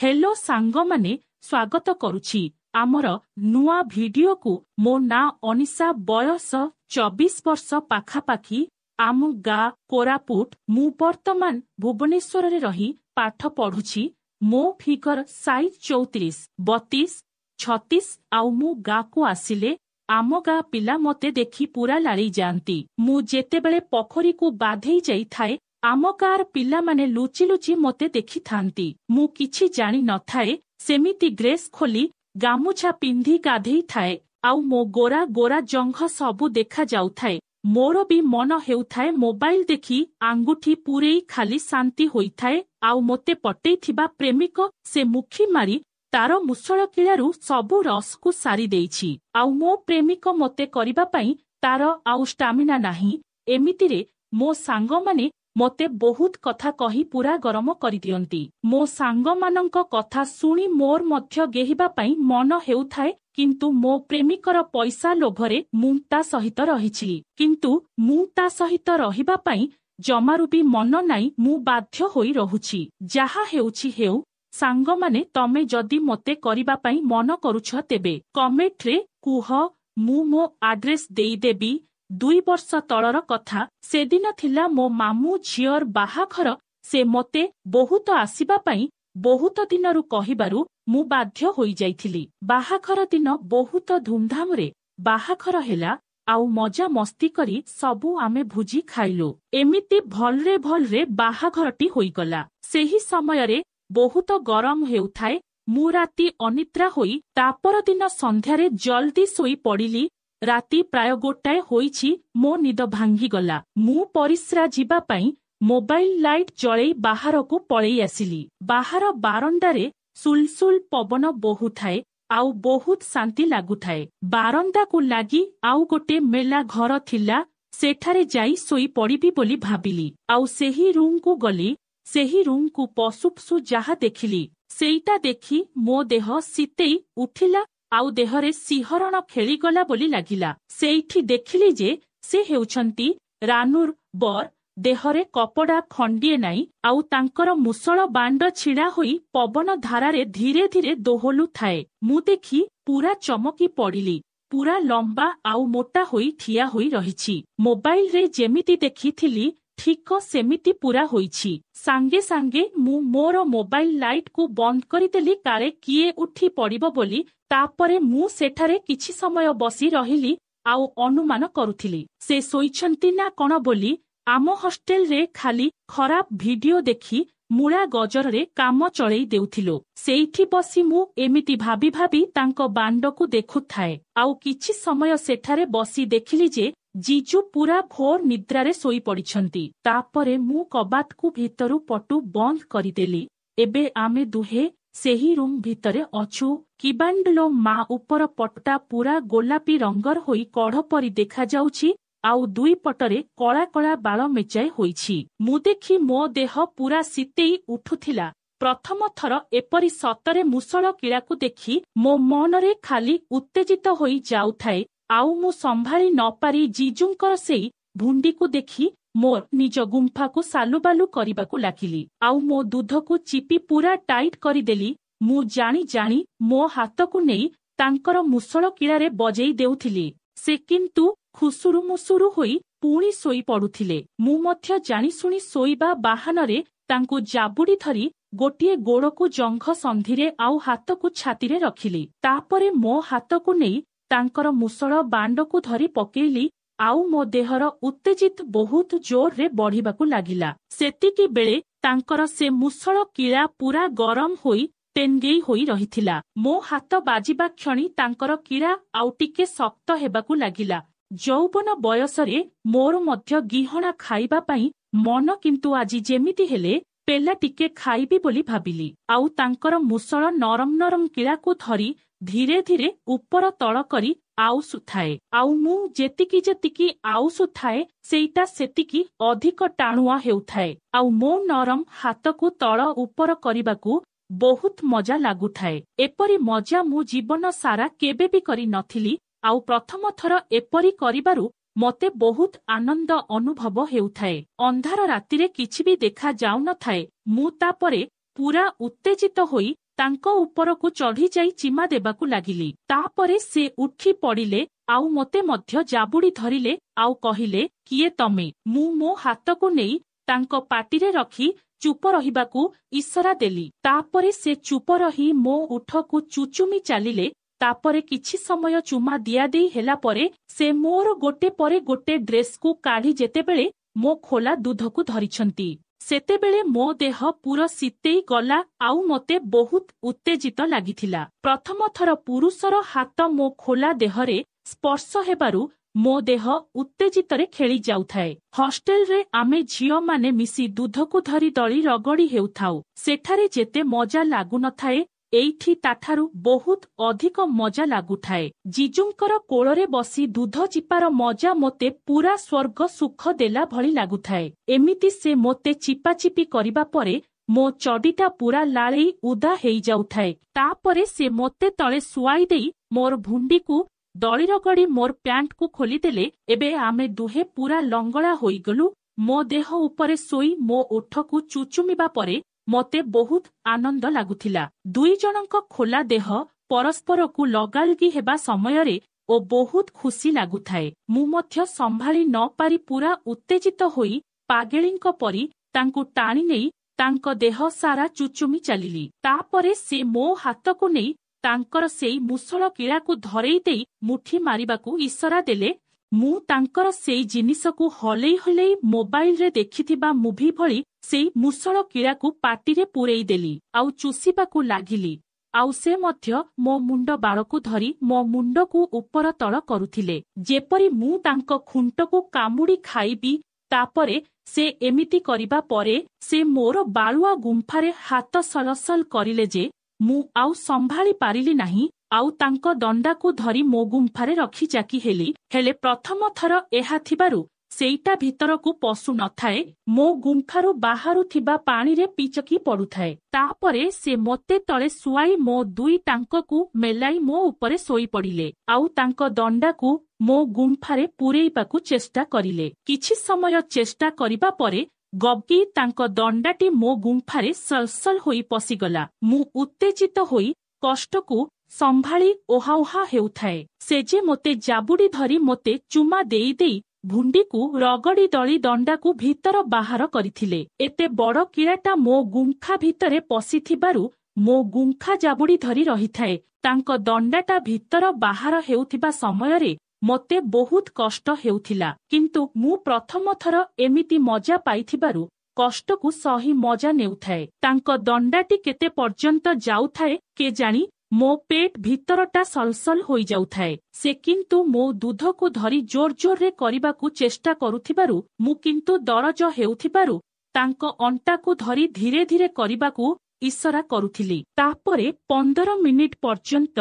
Hello सांगमाने स्वागत करुछि आमर नुआ भिडियो को। मो ना अनिशा बयस 24 वर्ष पाखापाखी आम गा कोरापुट। मु वर्तमान भुवनेश्वर रे रही पाठ पढ़ुछि। मो फिगर साइज 34, 32, 36 आउ मु गा को आसिले आम गा पिला मते देखि पूरा लाड़ी जांती। मु जेतेबेले पोखरी को बाधेई जाई थाए आम गार पिला माने लुचि लुचि मते देखि थांती। मु किछि जानि न थाए सेमिति ड्रेस खोली गामुछा पिंधी गाधेई थाए आउ मो गोरा गोरा जंघ सबु देखा जाउ थाए। मोर भी मन हेउथाए मोबाइल देखि आंगुठी पूरेई खाली शांति होइथाए आउ मोते पटेइथिबा प्रेमिक से मुखी मारी तार मुसळ किळारू सबु रस को सारी देइछि आउ मो प्रेमिक मोते करिबा पई तार आउ स्टामिना नाही। एमितिरे मो सांग माने मोते बहुत कथा कही पूरा गरम करि दियंती। मो सांग मानंक कथा सुनी मोर मध्य गेहिबा पई मन हेउथाए किंतु मो प्रेमिकर पैसा लोभरे मु ता सहित रहिछि। किंतु मु ता सहित रहिबा पई जमारू भी मन नाई। मु बाध्य होई रहुछि। जाहा हेउछि हेउ सांग माने तमे जदि मोते करिबा पई मन करूछ तेबे कमेंट रे कुह मु मो एड्रेस देई देबी। 2 वर्ष तळर कथा सेदिन थिला मो मामू झियर बाहाघर। से मोते बहुत आसीबा पई बहुत दिनरू कहिबारू मु बाध्य होई जाइथिली। बाहाघर दिन बहुत धूमधाम रे बाहाघर हेला आउ मजा मस्ती करी सबु आमे भुजी खाइलु। एमिति भलरे बाहाघरटी होई गला। सेही समय रे बहुत गरम हेउथाए। मु राती अनिद्रा होई तापर दिन संध्यारे जल्दी सोई पड़िली। राती प्राय गोटाए होईछि मो निद भांगी गला। मु परिस्रा जिबा पई मोबाइल लाइट जळेई बाहर को पळेई आसिली। बाहर बारंडारे सुलसुल पवन बहुथाए आउ बहुत शांति लागुथाए। बारंडा को लागी आउ गोटे मेला घर थिला। सेठारे जाई सोई पड़िबी बोली भाबिली आउ सेही रूम को गली। सेही रूम को पशुपशु जाहा देखिली सेईटा देखी मो देह सीतेई उठिला आउ देहरे सिहरण खेलीगला बोली लागिला। सेईठी देखिली जे से हेउछंती रानूर बर। देहरे कपड़ा खंडिए नाई आउ तांकर मुसळ बांड छिड़ा होई पवन धारारे धीरे धीरे दोहलु थाए। मु देखी पूरा चमकी पड़िली। पूरा लंबा आउ मोटा होई ठिया होई रहिछि। मोबाइल रे जेमिति देखिथिली ठीक सेमिति पूरा होईछि। सांगे सांगे मु मोर मोबाइल लाइट को बंद करिदेली काले किए उठी पड़िबो बोली। तापरे मु सेठारे किछि समय बसी रहिली आउ अनुमान करुथिली से सोईछंती ना कोन बोली। आम हॉस्टेल रे खाली खराब भिडियो देखी मुळा गजर रे काम चळेई देउथिलो। सेइठी बसी मु एमिति भाबी भाबी तांको बांड को देखुथाए आउ किछि समय सेठारे बसी देखिली जे जीजू पूरा भोर निद्रारे सोई पड़िछंती। तापरे मु कबाट को भीतरु पटु बंद करिदेली। एबे आमे दुहे सेही रूम भितरे अछु। किबांडलो मा ऊपर पट्टा पूरा गोलापी रंगर होई कढ़ परी देखा जाउछि आउ दुई पटरे कला कला बाल मेचाए होईछि। मु देखि मो देह पूरा सीतेई उठुथिला। प्रथम थर एपरी सतरे मुसळ किळाकू देखि मो मनरे खाली उत्तेजित होई जाउथाए आउ मु संभाली न पारी जीजुंकर सेई भुंडी को देखि मोर निज गुंफा को सालुबालु करिबाकू लागिली आउ मो दूध को चिपी पूरा टाइट करिदेली। मु जानी जानी मो हाथ को नेई तांकर मुसळ किळारे बजेई देउथिली। से किंतु खुसुरु मुसुरु होई पुणी सोई पड़ुथिले। मु मध्य जानी सुनी सोईबा बाहानरे तांकु जाबुडी धरी गोटिए गोड़ को जंघ संधिरे आउ हाथ को छातीरे रखिली। तापरे मो हाथ को नेई तांकर मुसळ बांड को धरी पकेइली आउ मो देहर उत्तेजित बहुत जोर रे बढ़िबाकू लागिला। सेतिकी बेले तांकर से मुसळ किळा पूरा गरम होई तेंगेई होई रहिथिला। मो हाथ बाजिबा क्षणी तांकर किळा आउ टिके शक्त हेबाकू लागिला। यौवन बयसरे मोर मध्य गिहणा खाइबा पई मन किंतु आजी जेमिति हेले पेला टिके खाइबी बोली भाबिली आउ तांकर मुसळ नरम नरम किळा को धरी धीरे धीरे ऊपर तळ करी आउसुथाए आउ मु जेतिकी आउसुथाए सेईटा सेतिकी अधिक टाणुआ हेउथाए आउ मो नरम हाथ को तळ ऊपर करिबाकू बहुत मजा लागुथाए। एपरी मजा मु जीवन सारा केबे भी करी नथिली आउ प्रथम थर एपरी करिबारू मते बहुत आनंद अनुभव हेउथाए। अंधार रातिरे किछि भी देखा जाउ न थाए। मु तापरे पूरा उत्तेजित होई ତାଙ୍କ ଉପରକୁ ଚଢ଼ି ଯାଇ ଚିମା ଦେବାକୁ ଲାଗିଲି। ତାପରେ ସେ ଉଠି ପଡ଼ିଲେ ଆଉ ମୋତେ ମଧ୍ୟ ଜାବୁଡ଼ି ଧରିଲେ ଆଉ କହିଲେ, କିଏ ତମେ? ମୁଁ ମୋ ହାତକୁ ନେଇ ତାଙ୍କ ପାଟିରେ ରଖି ଚୁପ ରହିବାକୁ ଇସରା ଦେଲି। ତାପରେ ସେ ଚୁପ ରହି ମୋ ଉଠକୁ ଚୁଚୁମି ଚାଲିଲେ। ତାପରେ କିଛି ସମୟ ଚୁମା ଦିଆଦେଇ ହେଲା ପରେ ସେ ମୋର ଗୋଟେ ପରେ ଗୋଟେ ଡ୍ରେସ୍କୁ କାଢ଼ି ଯେତେବେଳେ ମୋ ଖୋଲା ଦୁଧକୁ ଧରିଛନ୍ତି, ସେତେବେଳେ ମୋ ଦେହ ପୁରା ଶୀତେଇ ଗଲା ଆଉ ମୋତେ ବହୁତ ଉତ୍ତେଜିତ ଲାଗିଥିଲା। ପ୍ରଥମ ଥର ପୁରୁଷର ହାତ ମୋ ଖୋଲା ଦେହରେ ସ୍ପର୍ଶ ହେବାରୁ ମୋ ଦେହ ଉତ୍ତେଜିତରେ ଖେଳି ଯାଉଥାଏ। ହଷ୍ଟେଲରେ ଆମେ ଝିଅମାନେ ମିଶି ଦୁଧକୁ ଧରି ଦଳି ରଗଡ଼ି ହେଉଥାଉ। ସେଠାରେ ଯେତେ ମଜା ଲାଗୁନଥାଏ, ଏଇଠି ତାଠାରୁ ବହୁତ ଅଧିକ ମଜା ଲାଗୁଥାଏ। ଜିଜୁଙ୍କର କୋଳରେ ବସି ଦୁଧ ଚିପାର ମଜା ମୋତେ ପୁରା ସ୍ୱର୍ଗ ସୁଖ ଦେଲା ଭଳି ଲାଗୁଥାଏ। ଏମିତି ସେ ମୋତେ ଚିପାଚିପି କରିବା ପରେ ମୋ ଚଡ଼ିଟା ପୁରା ଲାଳେଇ ଉଦା ହେଇଯାଉଥାଏ। ତାପରେ ସେ ମୋତେ ତଳେ ଶୁଆଇ ଦେଇ ମୋର ଭୁଣ୍ଡିକୁ ଦଳି ରଗଡ଼ି ମୋର ପ୍ୟାଣ୍ଟକୁ ଖୋଲିଦେଲେ। ଏବେ ଆମେ ଦୁହେଁ ପୁରା ଲଙ୍ଗଳା ହୋଇଗଲୁ। ମୋ ଦେହ ଉପରେ ଶୋଇ ମୋ ଓଠକୁ ଚୁଚୁମିବା ପରେ ମୋତେ ବହୁତ ଆନନ୍ଦ ଲାଗୁଥିଲା। ଦୁଇ ଜଣଙ୍କ ଖୋଲା ଦେହ ପରସ୍ପରକୁ ଲଗାଲଗି ହେବା ସମୟରେ ଓ ବହୁତ ଖୁସି ଲାଗୁଥାଏ। ମୁଁ ମଧ୍ୟ ସମ୍ଭାଳି ନ ପାରି ପୁରା ଉତ୍ତେଜିତ ହୋଇ ପାଗେଳିଙ୍କ ପରି ତାଙ୍କୁ ଟାଣି ନେଇ ତାଙ୍କ ଦେହ ସାରା ଚୁଚୁମି ଚାଲିଲି। ତାପରେ ସେ ମୋ ହାତକୁ ନେଇ ତାଙ୍କର ସେଇ ମୁଷଳ କିଳାକୁ ଧରେଇ ଦେଇ ମୁଠି ମାରିବାକୁ ଇସରା ଦେଲେ। ମୁଁ ତାଙ୍କର ସେଇ ଜିନିଷକୁ ହଲେଇ ହଲେଇ ମୋବାଇଲରେ ଦେଖିଥିବା ମୁଭି ଭଳି ସେଇ ମୁଷଳ କିଳାକୁ ପାଟିରେ ପୂରେଇ ଦେଲି ଆଉ ଚୁଷିବାକୁ ଲାଗିଲି। ଆଉ ସେ ମଧ୍ୟ ମୋ ମୁଣ୍ଡ ବାଳକୁ ଧରି ମୋ ମୁଣ୍ଡକୁ ଉପର ତଳ କରୁଥିଲେ, ଯେପରି ମୁଁ ତାଙ୍କ ଖୁଣ୍ଟକୁ କାମୁଡ଼ି ଖାଇବି। ତାପରେ ସେ ଏମିତି କରିବା ପରେ ସେ ମୋର ବାଳୁଆ ଗୁମ୍ଫାରେ ହାତ ସଲସଲ କରିଲେ ଯେ ମୁଁ ଆଉ ସମ୍ଭାଳି ପାରିଲି ନାହିଁ ଆଉ ତାଙ୍କ ଦଣ୍ଡାକୁ ଧରି ମୋ ଗୁମ୍ଫାରେ ରଖି ଜାକି ହେଲି। ହେଲେ ପ୍ରଥମ ଥର ଏହା ଥିବାରୁ ସେଇଟା ଭିତରକୁ ପଶୁ ନଥାଏ, ମୋ ଗୁମ୍ଫାରୁ ବାହାରୁଥିବା ପାଣିରେ ପିଚକି ପଡୁଥାଏ। ତାପରେ ସେ ମୋତେ ତଳେ ଶୁଆଇ ମୋ ଦୁଇ ଟାଙ୍କକୁ ମେଲାଇ ମୋ ଉପରେ ଶୋଇପଡ଼ିଲେ ଆଉ ତାଙ୍କ ଦଣ୍ଡାକୁ ମୋ ଗୁମ୍ଫାରେ ପୂରେଇବାକୁ ଚେଷ୍ଟା କରିଲେ। କିଛି ସମୟ ଚେଷ୍ଟା କରିବା ପରେ ଗବ୍କି ତାଙ୍କ ଦଣ୍ଡାଟି ମୋ ଗୁମ୍ଫାରେ ସଲସଲ ହୋଇ ପଶିଗଲା। ମୁଁ ଉତ୍ତେଜିତ ହୋଇ କଷ୍ଟକୁ ସମ୍ଭାଳି ଓହାଓହା ହେଉଥାଏ। ସେ ଯେ ମୋତେ ଜାବୁଡ଼ି ଧରି ମୋତେ ଚୁମା ଦେଇ ଦେଇ ଭୁଣ୍ଡିକୁ ରଗଡ଼ି ଦଳି ଦଣ୍ଡାକୁ ଭିତର ବାହାର କରିଥିଲେ। ଏତେ ବଡ଼ କିଳାଟା ମୋ ଗୁମ୍ଫା ଭିତରେ ପଶିଥିବାରୁ ମୋ ଗୁମ୍ଫା ଜାବୁଡ଼ି ଧରି ରହିଥାଏ। ତାଙ୍କ ଦଣ୍ଡାଟା ଭିତର ବାହାର ହେଉଥିବା ସମୟରେ ମୋତେ ବହୁତ କଷ୍ଟ ହେଉଥିଲା। କିନ୍ତୁ ମୁଁ ପ୍ରଥମ ଥର ଏମିତି ମଜା ପାଇଥିବାରୁ କଷ୍ଟକୁ ସହି ମଜା ନେଉଥାଏ। ତାଙ୍କ ଦଣ୍ଡାଟି କେତେ ପର୍ଯ୍ୟନ୍ତ ଯାଉଥାଏ କେଜାଣି, ମୋ ପେଟ ଭିତରଟା ସଲସଲ ହୋଇଯାଉଥାଏ। ସେ କିନ୍ତୁ ମୋ ଦୁଧକୁ ଧରି ଜୋର ଜୋରରେ କରିବାକୁ ଚେଷ୍ଟା କରୁଥିବାରୁ ମୁଁ କିନ୍ତୁ ଦରଜ ହେଉଥିବାରୁ ତାଙ୍କ ଅଣ୍ଟାକୁ ଧରି ଧୀରେ ଧୀରେ କରିବାକୁ ଇସରା କରୁଥିଲି। ତାପରେ 15 ମିନିଟ୍ ପର୍ଯ୍ୟନ୍ତ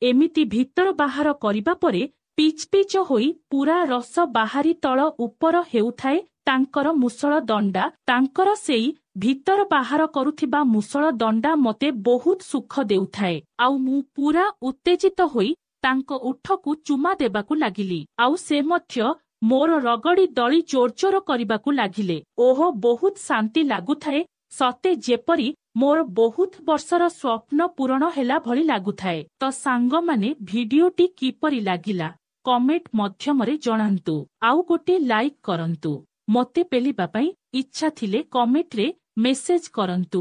ଏମିତି ଭିତର ବାହାର କରିବା ପରେ ପିଚ୍ ପିଚ୍ ହୋଇ ପୁରା ରସ ବାହାରି ତଳ ଉପର ହେଉଥାଏ ତାଙ୍କର ମୁଷଳ ଦଣ୍ଡା। ତାଙ୍କର ସେଇ ଭିତର ବାହାର କରୁଥିବା ମୁଷଳ ଦଣ୍ଡା ମୋତେ ବହୁତ ସୁଖ ଦେଉଥାଏ। ଆଉ ମୁଁ ପୁରା ଉତ୍ତେଜିତ ହୋଇ ତାଙ୍କ ଉଠକୁ ଚୁମା ଦେବାକୁ ଲାଗିଲି ଆଉ ସେ ମଧ୍ୟ ମୋର ରଗଡ଼ି ଦଳି ଜୋର ଜୋର କରିବାକୁ ଲାଗିଲେ। ଓହୋ, ବହୁତ ଶାନ୍ତି ଲାଗୁଥାଏ, ସତେ ଯେପରି ମୋର ବହୁତ ବର୍ଷର ସ୍ୱପ୍ନ ପୂରଣ ହେଲା ଭଳି ଲାଗୁଥାଏ। ତ ସାଙ୍ଗମାନେ, ଭିଡିଓଟି କିପରି ଲାଗିଲା କମେଣ୍ଟ ମାଧ୍ୟମରେ ଜଣାନ୍ତୁ। ଆଉ ଗୋଟେ ଲାଇକ୍ କରନ୍ତୁ। ମୋତେ ପେଲିବା ପାଇଁ ଇଚ୍ଛା ଥିଲେ କମେଣ୍ଟରେ ମେସେଜ କରନ୍ତୁ।